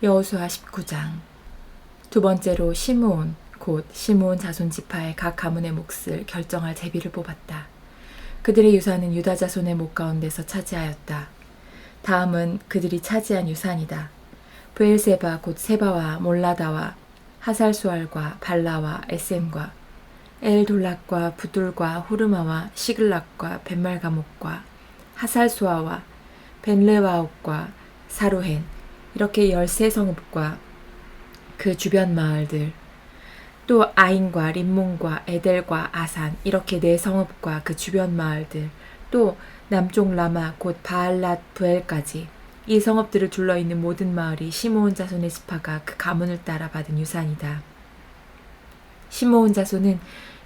여호수아 19장. 두 번째로 시므온 곧 시므온 자손 지파의 각 가문의 몫을 결정할 제비를 뽑았다. 그들의 유산은 유다 자손의 목 가운데서 차지하였다. 다음은 그들이 차지한 유산이다. 브엘세바 곧 세바와 몰라다와 하살수알과 발라와 에셈과 엘돌락과 부둘과 후르마와 시글락과 벳말가목과 하살수아와 벤레와옥과 사루헨, 이렇게 13성읍과 그 주변 마을들, 또 아인과 림몬과 에델과 아산, 이렇게 4성읍과 그 주변 마을들, 또 남쪽 라마 곧 바알랏 부엘까지 이 성읍들을 둘러있는 모든 마을이 시므온 자손의 지파가 그 가문을 따라 받은 유산이다. 시므온 자손은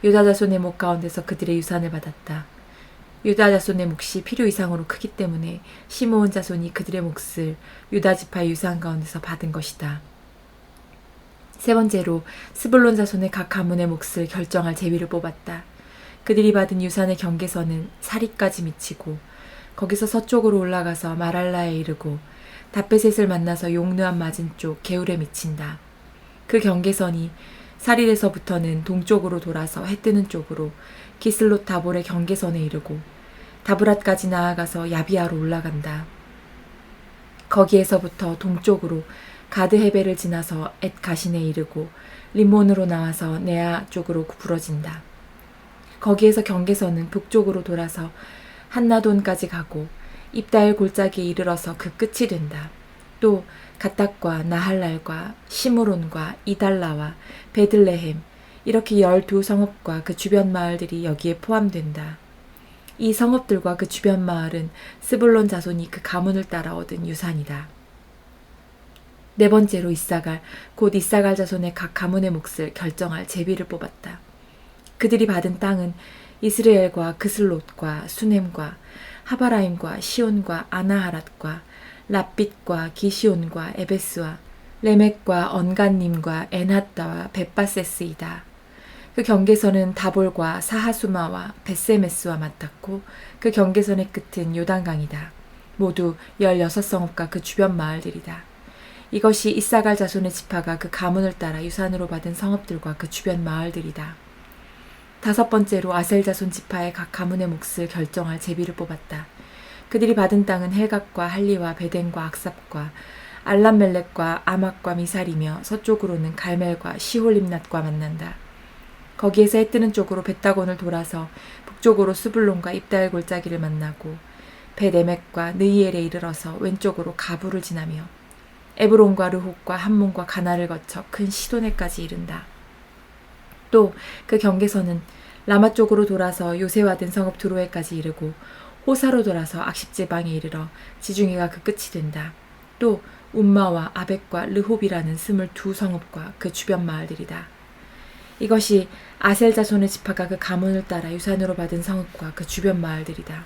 유다 자손의 목 가운데서 그들의 유산을 받았다. 유다 자손의 몫이 필요 이상으로 크기 때문에 시므온 자손이 그들의 몫을 유다 지파의 유산 가운데서 받은 것이다. 세 번째로 스불론 자손의 각 가문의 몫을 결정할 제비를 뽑았다. 그들이 받은 유산의 경계선은 사리까지 미치고 거기서 서쪽으로 올라가서 마랄라에 이르고 다베셋을 만나서 용르암 맞은쪽 게울에 미친다. 그 경계선이 사릴에서부터는 동쪽으로 돌아서 해뜨는 쪽으로 기슬롯 다볼의 경계선에 이르고 다브랏까지 나아가서 야비아로 올라간다. 거기에서부터 동쪽으로 가드 헤벨을 지나서 엣 가신에 이르고 림몬으로 나와서 네아 쪽으로 부러진다. 거기에서 경계선은 북쪽으로 돌아서 한나돈까지 가고 입다엘 골짜기에 이르러서 그 끝이 된다. 또 갓닥과 나할랄과 시므론과 이달라와 베들레헴, 이렇게 12성읍과 그 주변 마을들이 여기에 포함된다. 이 성읍들과 그 주변 마을은 스불론 자손이 그 가문을 따라 얻은 유산이다. 네 번째로 이사갈 곧 이사갈 자손의 각 가문의 몫을 결정할 제비를 뽑았다. 그들이 받은 땅은 이스라엘과 그슬롯과 수넴과 하바라임과 시온과 아나하랏과 랍빗과 기시온과 에베스와 레멕과 언간님과 엔핫다와 벳바세스이다. 그 경계선은 다볼과 사하수마와 벳세메스와 맞닿고 그 경계선의 끝은 요단강이다. 모두 16성읍과 그 주변 마을들이다. 이것이 이사갈 자손의 지파가 그 가문을 따라 유산으로 받은 성읍들과 그 주변 마을들이다. 다섯 번째로 아셀 자손 지파의 각 가문의 몫을 결정할 제비를 뽑았다. 그들이 받은 땅은 헬각과 할리와 베덴과 악삽과 알람멜렉과 아막과 미살이며 서쪽으로는 갈멜과 시홀림낫과 만난다. 거기에서 해뜨는 쪽으로 벳다곤을 돌아서 북쪽으로 스불론과 입다엘 골짜기를 만나고 벳에멕과 느이엘에 이르러서 왼쪽으로 가부를 지나며 에브론과 르홉과 함몬과 가나를 거쳐 큰 시도네까지 이른다. 또 그 경계선은 라마 쪽으로 돌아서 요새화된 성읍 드로에까지 이르고 호사로 돌아서 악십지방에 이르러 지중해가 그 끝이 된다. 또 움마와 아벡과 르홉이라는 22성읍과 그 주변 마을들이다. 이것이 아셀 자손의 지파가 그 가문을 따라 유산으로 받은 성읍과 그 주변 마을들이다.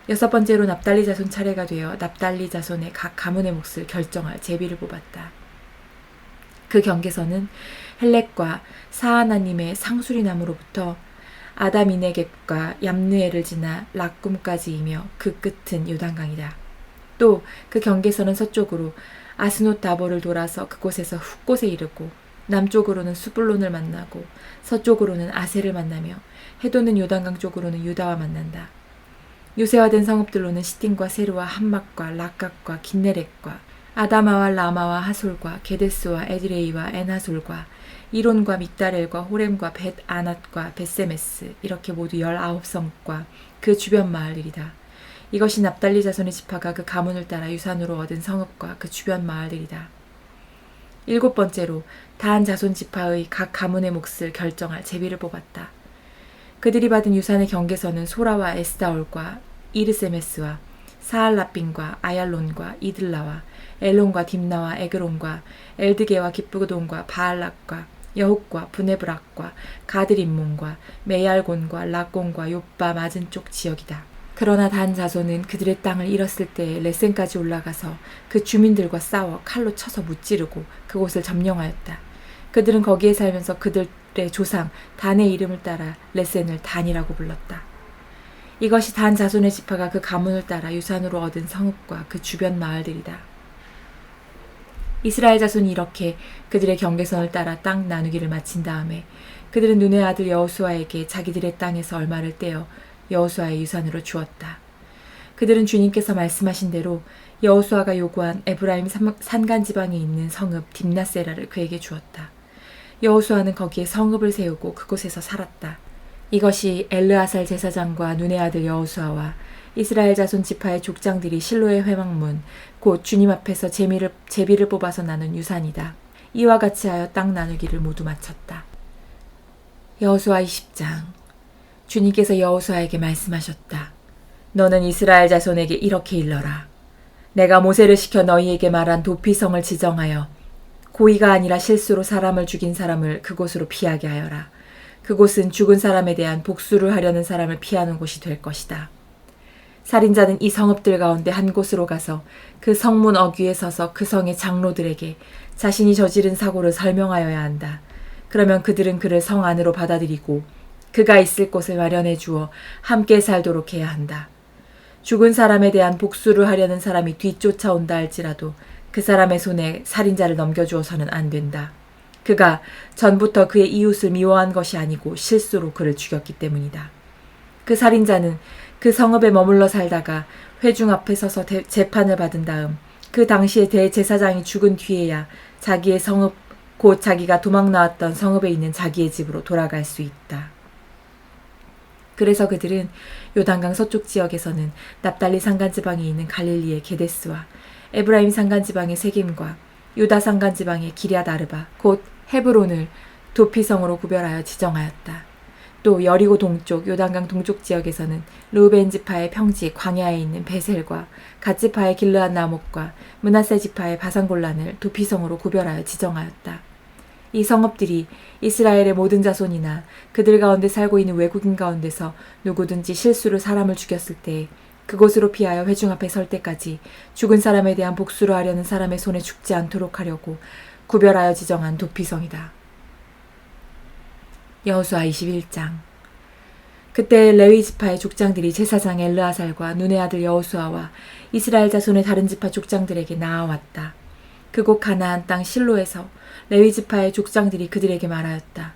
여섯 번째로 납달리 자손 차례가 되어 납달리 자손의 각 가문의 몫을 결정할 제비를 뽑았다. 그 경계선은 헬렉과 사하나님의 상수리나무로부터 아다미네겝과 얌느엘을 지나 락꿈까지이며 그 끝은 요단강이다. 또 그 경계선은 서쪽으로 아스노 다볼을 돌아서 그곳에서 훗곳에 이르고 남쪽으로는 수불론을 만나고 서쪽으로는 아셀을 만나며 해도는 요단강 쪽으로는 유다와 만난다. 요새화된 성읍들로는 시팀과 세르와 함막과 락각과 긴네렉과 아다마와 라마와 하솔과 게데스와 에드레이와 엔하솔과 이론과 믹다렐과 호렘과 벳 아낫과 벳세메스, 이렇게 모두 19성읍과 그 주변 마을들이다. 이것이 납달리 자손의 지파가 그 가문을 따라 유산으로 얻은 성읍과 그 주변 마을들이다. 일곱 번째로 단 자손 지파의 각 가문의 몫을 결정할 제비를 뽑았다. 그들이 받은 유산의 경계선은 소라와 에스다올과 이르세메스와 사알라빈과 아얄론과 이들라와 엘론과 딥나와 에그론과 엘드게와 기쁘도온과 바알락과 여훅과 브네브락과 가드림몬과 메얄곤과 락곤과 욥바 맞은 쪽 지역이다. 그러나 단 자손은 그들의 땅을 잃었을 때 레센까지 올라가서 그 주민들과 싸워 칼로 쳐서 무찌르고 그곳을 점령하였다. 그들은 거기에 살면서 그들의 조상 단의 이름을 따라 레센을 단이라고 불렀다. 이것이 단 자손의 지파가 그 가문을 따라 유산으로 얻은 성읍과 그 주변 마을들이다. 이스라엘 자손이 이렇게 그들의 경계선을 따라 땅 나누기를 마친 다음에 그들은 눈의 아들 여호수아에게 자기들의 땅에서 얼마를 떼어 여호수아의 유산으로 주었다. 그들은 주님께서 말씀하신 대로 여호수아가 요구한 에브라임 산간지방에 있는 성읍 딥나세라를 그에게 주었다. 여호수아는 거기에 성읍을 세우고 그곳에서 살았다. 이것이 엘르아살 제사장과 눈의 아들 여호수아와 이스라엘 자손 지파의 족장들이 실로의 회막문 곧 주님 앞에서 제비를 뽑아서 나눈 유산이다. 이와 같이 하여 땅 나누기를 모두 마쳤다. 여호수아 20장. 주님께서 여호수아에게 말씀하셨다. 너는 이스라엘 자손에게 이렇게 일러라. 내가 모세를 시켜 너희에게 말한 도피성을 지정하여 고의가 아니라 실수로 사람을 죽인 사람을 그곳으로 피하게 하여라. 그곳은 죽은 사람에 대한 복수를 하려는 사람을 피하는 곳이 될 것이다. 살인자는 이 성읍들 가운데 한 곳으로 가서 그 성문 어귀에 서서 그 성의 장로들에게 자신이 저지른 사고를 설명하여야 한다. 그러면 그들은 그를 성 안으로 받아들이고 그가 있을 곳을 마련해 주어 함께 살도록 해야 한다. 죽은 사람에 대한 복수를 하려는 사람이 뒤쫓아온다 할지라도 그 사람의 손에 살인자를 넘겨주어서는 안 된다. 그가 전부터 그의 이웃을 미워한 것이 아니고 실수로 그를 죽였기 때문이다. 그 살인자는 그 성읍에 머물러 살다가 회중 앞에 서서 재판을 받은 다음 그 당시에 대제사장이 죽은 뒤에야 자기의 성읍 곧 자기가 도망 나왔던 성읍에 있는 자기의 집으로 돌아갈 수 있다. 그래서 그들은 요단강 서쪽 지역에서는 납달리 산간지방에 있는 갈릴리의 게데스와 에브라임 산간지방의 세겜과 유다 산간지방의 기럇 아르바 곧 헤브론을 도피성으로 구별하여 지정하였다. 또 여리고 동쪽 요단강 동쪽 지역에서는 르우벤 지파의 평지 광야에 있는 베셀과 갓 지파의 길르앗 나목과 므낫세 지파의 바산골란을 도피성으로 구별하여 지정하였다. 이 성읍들이 이스라엘의 모든 자손이나 그들 가운데 살고 있는 외국인 가운데서 누구든지 실수로 사람을 죽였을 때 그곳으로 피하여 회중 앞에 설 때까지 죽은 사람에 대한 복수를 하려는 사람의 손에 죽지 않도록 하려고 구별하여 지정한 도피성이다. 여호수아 21장. 그때 레위 지파의 족장들이 제사장 엘르아살과 눈의 아들 여호수아와 이스라엘 자손의 다른 지파 족장들에게 나아왔다. 그곳 가나안 땅 실로에서 레위 지파의 족장들이 그들에게 말하였다.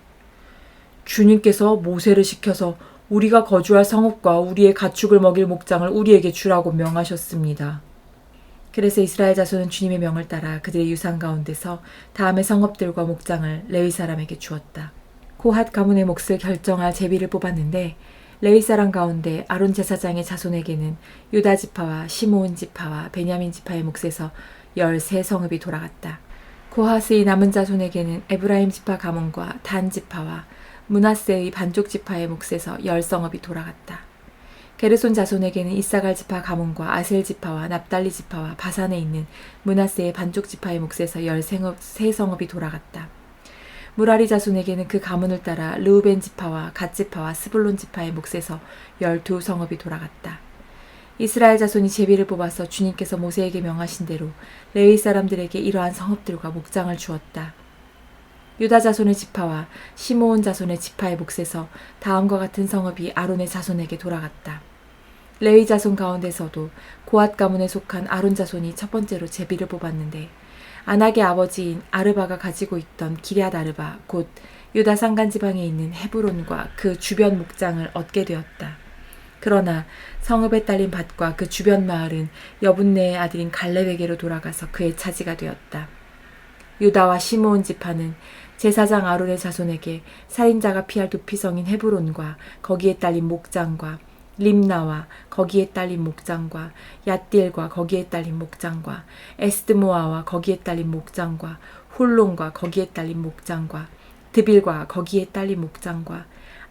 주님께서 모세를 시켜서 우리가 거주할 성읍과 우리의 가축을 먹일 목장을 우리에게 주라고 명하셨습니다. 그래서 이스라엘 자손은 주님의 명을 따라 그들의 유산 가운데서 다음의 성읍들과 목장을 레위 사람에게 주었다. 고핫 가문의 몫을 결정할 제비를 뽑았는데 레위 사람 가운데 아론 제사장의 자손에게는 유다 지파와 시므온 지파와 베냐민 지파의 몫에서 13성읍이 돌아갔다. 고핫의 남은 자손에게는 에브라임 지파 가문과 단 지파와 므낫세의 반쪽 지파의 몫에서 10성읍이 돌아갔다. 게르손 자손에게는 이사갈 지파 가문과 아셀 지파와 납달리 지파와 바산에 있는 므낫세의 반쪽 지파의 몫에서 13성읍이 돌아갔다. 무라리 자손에게는 그 가문을 따라 르우벤 지파와 갓 지파와 스불론 지파의 몫에서 12성읍이 돌아갔다. 이스라엘 자손이 제비를 뽑아서 주님께서 모세에게 명하신 대로 레위 사람들에게 이러한 성읍들과 목장을 주었다. 유다 자손의 지파와 시므온 자손의 지파의 몫에서 다음과 같은 성읍이 아론의 자손에게 돌아갔다. 레위 자손 가운데서도 고핫 가문에 속한 아론 자손이 첫 번째로 제비를 뽑았는데 아낙의 아버지인 아르바가 가지고 있던 기럇 아르바 곧 유다 산간 지방에 있는 헤브론과 그 주변 목장을 얻게 되었다. 그러나 성읍에 딸린 밭과 그 주변 마을은 여분네의 아들인 갈렙에게로 돌아가서 그의 차지가 되었다. 유다와 시므온 지파는 제사장 아론의 자손에게 살인자가 피할 도피성인 헤브론과 거기에 딸린 목장과 림나와 거기에 딸린 목장과 얏딜과 거기에 딸린 목장과 에스드모아와 거기에 딸린 목장과 홀론과 거기에 딸린 목장과 드빌과 거기에 딸린 목장과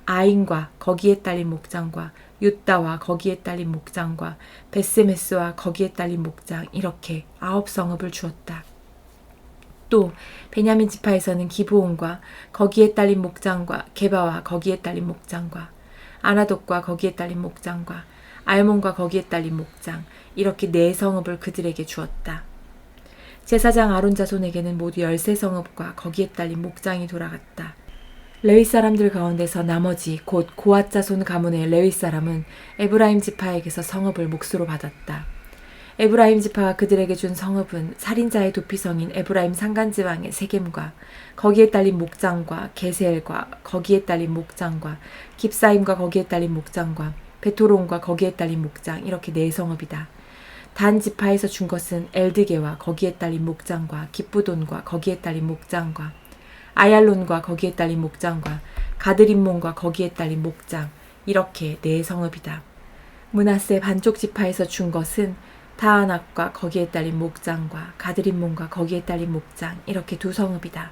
아인과 거기에 딸린 목장과 유다와 거기에 딸린 목장과 베스메스와 거기에 딸린 목장 이렇게 9성읍을 주었다. 또 베냐민 지파에서는 기브온과 거기에 딸린 목장과 게바와 거기에 딸린 목장과 아나돗과 거기에 딸린 목장과 알몬과 거기에 딸린 목장 이렇게 4성읍을 그들에게 주었다. 제사장 아론 자손에게는 모두 13성읍과 거기에 딸린 목장이 돌아갔다. 레위 사람들 가운데서 나머지 곧 고핫 자손 가문의 레위 사람은 에브라임 지파에게서 성읍을 몫으로 받았다. 에브라임 지파가 그들에게 준 성읍은 살인자의 도피성인 에브라임 산간지방의 세겜과 거기에 딸린 목장과 게셀과 거기에 딸린 목장과 깁사임과 거기에 딸린 목장과 베토론과 거기에 딸린 목장 이렇게 네 성읍이다. 단 지파에서 준 것은 엘드게와 거기에 딸린 목장과 깁부돈과 거기에 딸린 목장과 아얄론과 거기에 딸린 목장과 가드림몬과 거기에 딸린 목장 이렇게 네 성읍이다. 므낫세 반쪽 지파에서 준 것은 다아낙과 거기에 딸린 목장과 가드림몬과 거기에 딸린 목장 이렇게 두 성읍이다.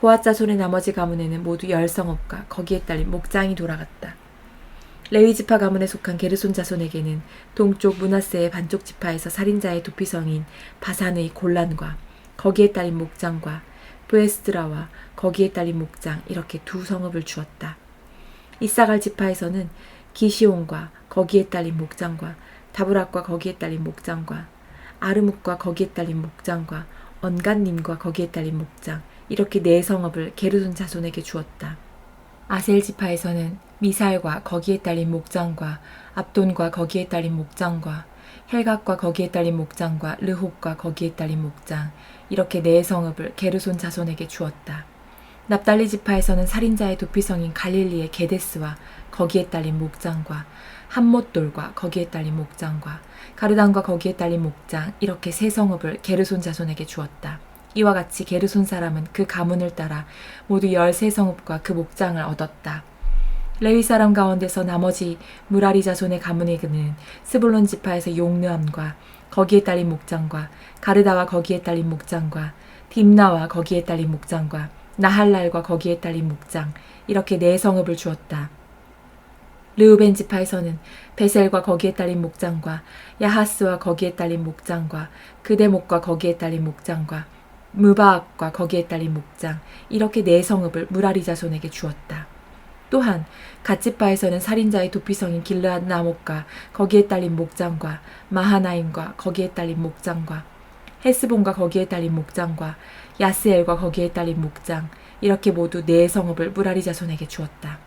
고앗 자손의 나머지 가문에는 모두 10성읍과 거기에 딸린 목장이 돌아갔다. 레위 지파 가문에 속한 게르손 자손에게는 동쪽 므낫세의 반쪽 지파에서 살인자의 도피성인 바산의 골란과 거기에 딸린 목장과 브에스드라와 거기에 딸린 목장 이렇게 두 성읍을 주었다. 이사갈 지파에서는 기시온과 거기에 딸린 목장과 다브락과 거기에 딸린 목장과 아르묵과 거기에 딸린 목장과 언간님과 거기에 딸린 목장 이렇게 네 성읍을 게르손 자손에게 주었다. 아셀 지파에서는 미살과 거기에 딸린 목장과 압돈과 거기에 딸린 목장과 헬각과 거기에 딸린 목장과 르홉과 거기에 딸린 목장 이렇게 네 성읍을 게르손 자손에게 주었다. 납달리 지파에서는 살인자의 도피성인 갈릴리의 게데스와 거기에 딸린 목장과 함못돌과 거기에 딸린 목장과 가르단과 거기에 딸린 목장 이렇게 세 성읍을 게르손 자손에게 주었다. 이와 같이 게르손 사람은 그 가문을 따라 모두 13성읍과 그 목장을 얻었다. 레위 사람 가운데서 나머지 무라리 자손의 가문에게는 스불론 지파에서 용느암과 거기에 딸린 목장과 가르다와 거기에 딸린 목장과 딥나와 거기에 딸린 목장과 나할랄과 거기에 딸린 목장 이렇게 네 성읍을 주었다. 르우벤 지파에서는 베셀과 거기에 딸린 목장과 야하스와 거기에 딸린 목장과 그대목과 거기에 딸린 목장과 무바악과 거기에 딸린 목장 이렇게 네 성읍을 무라리 자손에게 주었다. 또한 갓지파에서는 살인자의 도피성인 길르앗 나목과 거기에 딸린 목장과 마하나임과 거기에 딸린 목장과 헤스본과 거기에 딸린 목장과 야스엘과 거기에 딸린 목장 이렇게 모두 네 성읍을 무라리 자손에게 주었다.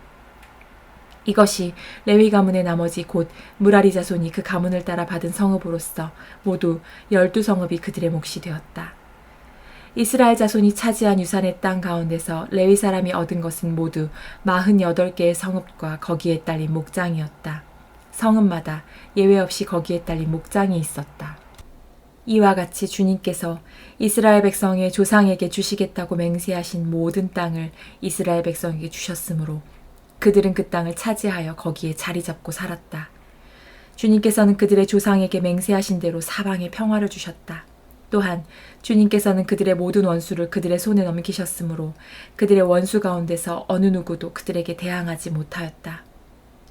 이것이 레위 가문의 나머지 곧 무라리 자손이 그 가문을 따라 받은 성읍으로서 모두 12성읍이 그들의 몫이 되었다. 이스라엘 자손이 차지한 유산의 땅 가운데서 레위 사람이 얻은 것은 모두 48개의 성읍과 거기에 딸린 목장이었다. 성읍마다 예외 없이 거기에 딸린 목장이 있었다. 이와 같이 주님께서 이스라엘 백성의 조상에게 주시겠다고 맹세하신 모든 땅을 이스라엘 백성에게 주셨으므로 그들은 그 땅을 차지하여 거기에 자리 잡고 살았다. 주님께서는 그들의 조상에게 맹세하신 대로 사방에 평화를 주셨다. 또한 주님께서는 그들의 모든 원수를 그들의 손에 넘기셨으므로 그들의 원수 가운데서 어느 누구도 그들에게 대항하지 못하였다.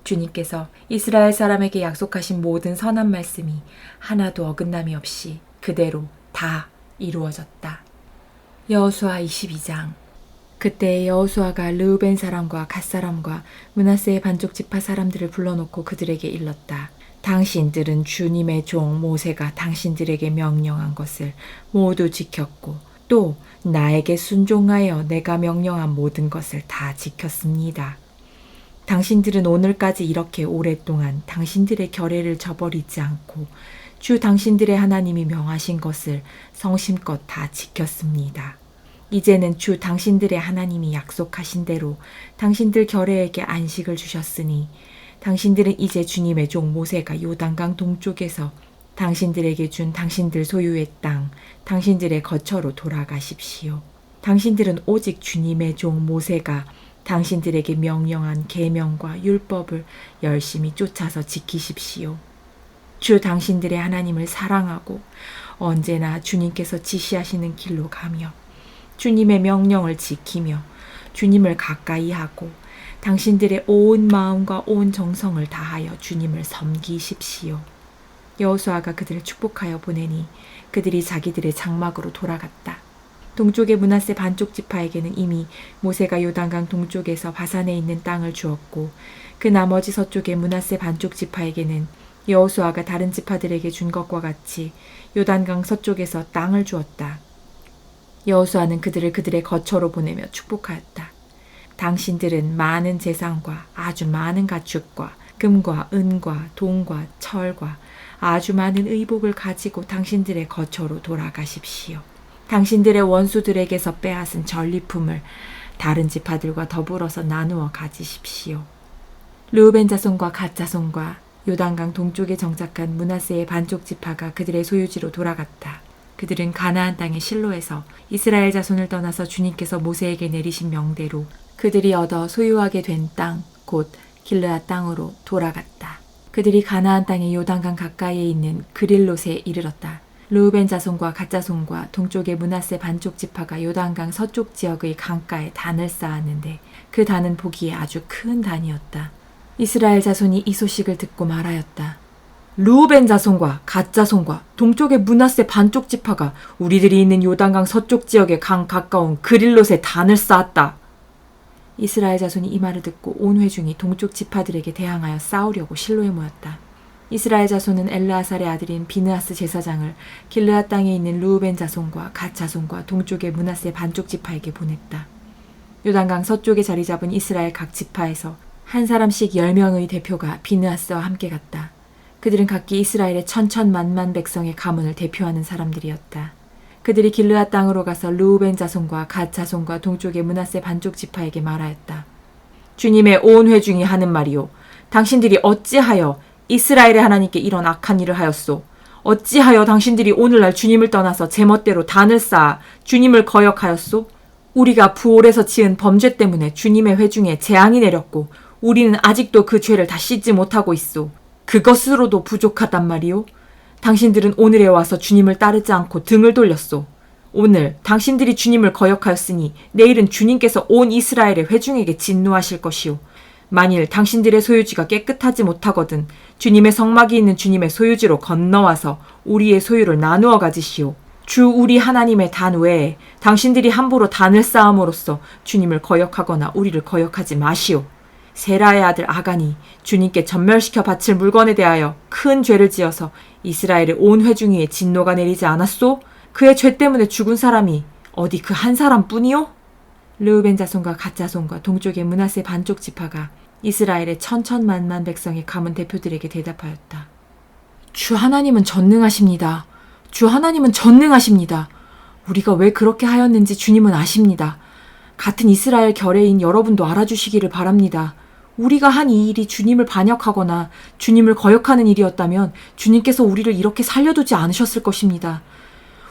주님께서 이스라엘 사람에게 약속하신 모든 선한 말씀이 하나도 어긋남이 없이 그대로 다 이루어졌다. 여호수아 22장. 그때 여호수아가 르우벤 사람과 갓 사람과 므낫세의 반쪽 지파 사람들을 불러놓고 그들에게 일렀다. 당신들은 주님의 종 모세가 당신들에게 명령한 것을 모두 지켰고 또 나에게 순종하여 내가 명령한 모든 것을 다 지켰습니다. 당신들은 오늘까지 이렇게 오랫동안 당신들의 결례를 저버리지 않고 주 당신들의 하나님이 명하신 것을 성심껏 다 지켰습니다. 이제는 주 당신들의 하나님이 약속하신 대로 당신들 결례에게 안식을 주셨으니 당신들은 이제 주님의 종 모세가 요단강 동쪽에서 당신들에게 준 당신들 소유의 땅, 당신들의 거처로 돌아가십시오. 당신들은 오직 주님의 종 모세가 당신들에게 명령한 계명과 율법을 열심히 쫓아서 지키십시오. 주 당신들의 하나님을 사랑하고 언제나 주님께서 지시하시는 길로 가며 주님의 명령을 지키며 주님을 가까이 하고 당신들의 온 마음과 온 정성을 다하여 주님을 섬기십시오. 여호수아가 그들을 축복하여 보내니 그들이 자기들의 장막으로 돌아갔다. 동쪽의 므낫세 반쪽 지파에게는 이미 모세가 요단강 동쪽에서 바산에 있는 땅을 주었고 그 나머지 서쪽의 므낫세 반쪽 지파에게는 여호수아가 다른 지파들에게 준 것과 같이 요단강 서쪽에서 땅을 주었다. 여호수아는 그들을 그들의 거처로 보내며 축복하였다. 당신들은 많은 재산과 아주 많은 가축과 금과 은과 동과 철과 아주 많은 의복을 가지고 당신들의 거처로 돌아가십시오. 당신들의 원수들에게서 빼앗은 전리품을 다른 지파들과 더불어서 나누어 가지십시오. 르우벤 자손과 갓 자손과 요단강 동쪽에 정착한 므낫세의 반쪽 지파가 그들의 소유지로 돌아갔다. 그들은 가나안 땅의 실로에서 이스라엘 자손을 떠나서 주님께서 모세에게 내리신 명대로 그들이 얻어 소유하게 된 땅, 곧 길르앗 땅으로 돌아갔다. 그들이 가나안 땅의 요단강 가까이에 있는 그릴롯에 이르렀다. 르우벤 자손과 갓 자손과 동쪽의 므낫세 반쪽 지파가 요단강 서쪽 지역의 강가에 단을 쌓았는데 그 단은 보기에 아주 큰 단이었다. 이스라엘 자손이 이 소식을 듣고 말하였다. 르우벤 자손과 갓 자손과 동쪽의 므낫세 반쪽 지파가 우리들이 있는 요단강 서쪽 지역의 강 가까운 그릴롯에 단을 쌓았다. 이스라엘 자손이 이 말을 듣고 온 회중이 동쪽 지파들에게 대항하여 싸우려고 실로에 모였다. 이스라엘 자손은 엘르아살의 아들인 비느하스 제사장을 길르앗 땅에 있는 르우벤 자손과 갓 자손과 동쪽의 므낫세 반쪽 지파에게 보냈다. 요단강 서쪽에 자리 잡은 이스라엘 각 지파에서 한 사람씩 10명의 대표가 비느하스와 함께 갔다. 그들은 각기 이스라엘의 천천만만 백성의 가문을 대표하는 사람들이었다. 그들이 길르앗 땅으로 가서 르우벤 자손과 갓 자손과 동쪽의 므낫세 반쪽 지파에게 말하였다. 주님의 온 회중이 하는 말이요. 당신들이 어찌하여 이스라엘의 하나님께 이런 악한 일을 하였소? 어찌하여 당신들이 오늘날 주님을 떠나서 제멋대로 단을 쌓아 주님을 거역하였소? 우리가 부올에서 지은 범죄 때문에 주님의 회중에 재앙이 내렸고 우리는 아직도 그 죄를 다 씻지 못하고 있소. 그것으로도 부족하단 말이오. 당신들은 오늘에 와서 주님을 따르지 않고 등을 돌렸소. 오늘 당신들이 주님을 거역하였으니 내일은 주님께서 온 이스라엘의 회중에게 진노하실 것이오. 만일 당신들의 소유지가 깨끗하지 못하거든 주님의 성막이 있는 주님의 소유지로 건너와서 우리의 소유를 나누어 가지시오. 주 우리 하나님의 단 외에 당신들이 함부로 단을 쌓음으로써 주님을 거역하거나 우리를 거역하지 마시오. 세라의 아들 아간이 주님께 전멸시켜 바칠 물건에 대하여 큰 죄를 지어서 이스라엘의 온 회중 위에 진노가 내리지 않았소? 그의 죄 때문에 죽은 사람이 어디 그 한 사람뿐이요? 르우벤 자손과 갓 자손과 동쪽의 므낫세 반쪽 지파가 이스라엘의 천천만만 백성의 가문 대표들에게 대답하였다. 주 하나님은 전능하십니다. 주 하나님은 전능하십니다. 우리가 왜 그렇게 하였는지 주님은 아십니다. 같은 이스라엘 결의인 여러분도 알아주시기를 바랍니다. 우리가 한 이 일이 주님을 반역하거나 주님을 거역하는 일이었다면 주님께서 우리를 이렇게 살려두지 않으셨을 것입니다.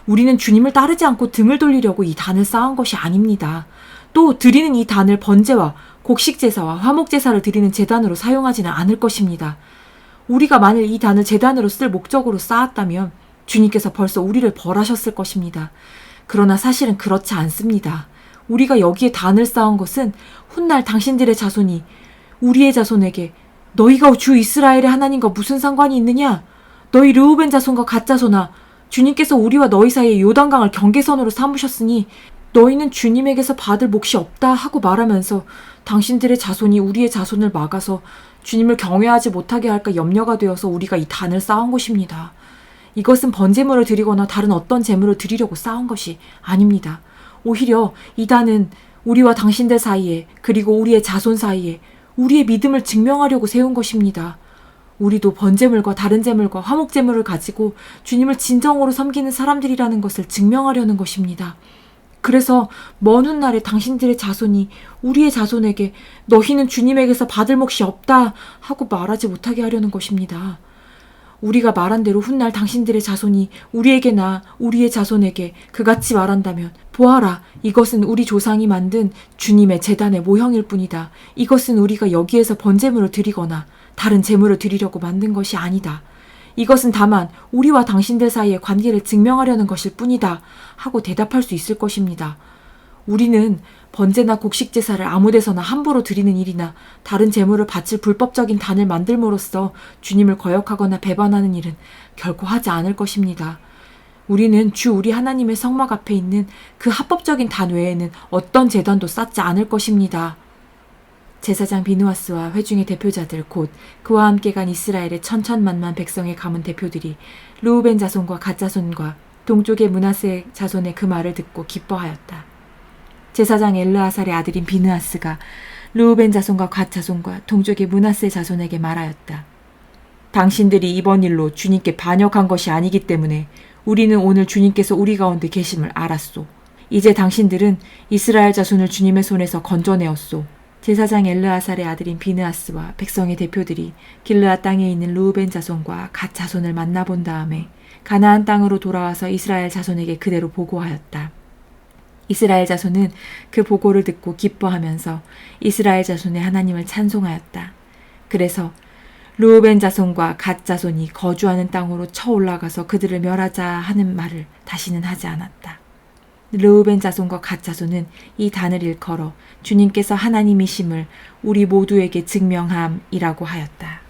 우리는 주님을 따르지 않고 등을 돌리려고 이 단을 쌓은 것이 아닙니다. 또 드리는 이 단을 번제와 곡식제사와 화목제사를 드리는 제단으로 사용하지는 않을 것입니다. 우리가 만일 이 단을 제단으로 쓸 목적으로 쌓았다면 주님께서 벌써 우리를 벌하셨을 것입니다. 그러나 사실은 그렇지 않습니다. 우리가 여기에 단을 쌓은 것은 훗날 당신들의 자손이 우리의 자손에게 너희가 주 이스라엘의 하나님과 무슨 상관이 있느냐? 너희 르우벤 자손과 갓 자손아, 주님께서 우리와 너희 사이에 요단강을 경계선으로 삼으셨으니 너희는 주님에게서 받을 몫이 없다 하고 말하면서 당신들의 자손이 우리의 자손을 막아서 주님을 경외하지 못하게 할까 염려가 되어서 우리가 이 단을 쌓은 것입니다. 이것은 번제물을 드리거나 다른 어떤 제물을 드리려고 쌓은 것이 아닙니다. 오히려 이 단은 우리와 당신들 사이에 그리고 우리의 자손 사이에 우리의 믿음을 증명하려고 세운 것입니다. 우리도 번제물과 다른 제물과 화목제물을 가지고 주님을 진정으로 섬기는 사람들이라는 것을 증명하려는 것입니다. 그래서 먼 훗날에 당신들의 자손이 우리의 자손에게 너희는 주님에게서 받을 몫이 없다 하고 말하지 못하게 하려는 것입니다. 우리가 말한 대로 훗날 당신들의 자손이 우리에게나 우리의 자손에게 그같이 말한다면 보아라, 이것은 우리 조상이 만든 주님의 제단의 모형일 뿐이다. 이것은 우리가 여기에서 번제물을 드리거나 다른 제물을 드리려고 만든 것이 아니다. 이것은 다만 우리와 당신들 사이의 관계를 증명하려는 것일 뿐이다 하고 대답할 수 있을 것입니다. 우리는 번제나 곡식제사를 아무 데서나 함부로 드리는 일이나 다른 제물을 바칠 불법적인 단을 만들므로써 주님을 거역하거나 배반하는 일은 결코 하지 않을 것입니다. 우리는 주 우리 하나님의 성막 앞에 있는 그 합법적인 단 외에는 어떤 제단도 쌓지 않을 것입니다. 제사장 비느하스와 회중의 대표자들 곧 그와 함께 간 이스라엘의 천천만만 백성의 가문 대표들이 르우벤 자손과 갓 자손과 동쪽의 므낫세 자손의 그 말을 듣고 기뻐하였다. 제사장 엘르아살의 아들인 비느하스가 르우벤 자손과 갓 자손과 동쪽의 므낫세 자손에게 말하였다. 당신들이 이번 일로 주님께 반역한 것이 아니기 때문에 우리는 오늘 주님께서 우리 가운데 계심을 알았소. 이제 당신들은 이스라엘 자손을 주님의 손에서 건져내었소. 제사장 엘르아살의 아들인 비느하스와 백성의 대표들이 길르앗 땅에 있는 르우벤 자손과 갓 자손을 만나본 다음에 가나안 땅으로 돌아와서 이스라엘 자손에게 그대로 보고하였다. 이스라엘 자손은 그 보고를 듣고 기뻐하면서 이스라엘 자손의 하나님을 찬송하였다. 그래서 르우벤 자손과 갓 자손이 거주하는 땅으로 쳐 올라가서 그들을 멸하자 하는 말을 다시는 하지 않았다. 르우벤 자손과 갓 자손은 이 단을 일컬어 주님께서 하나님이심을 우리 모두에게 증명함이라고 하였다.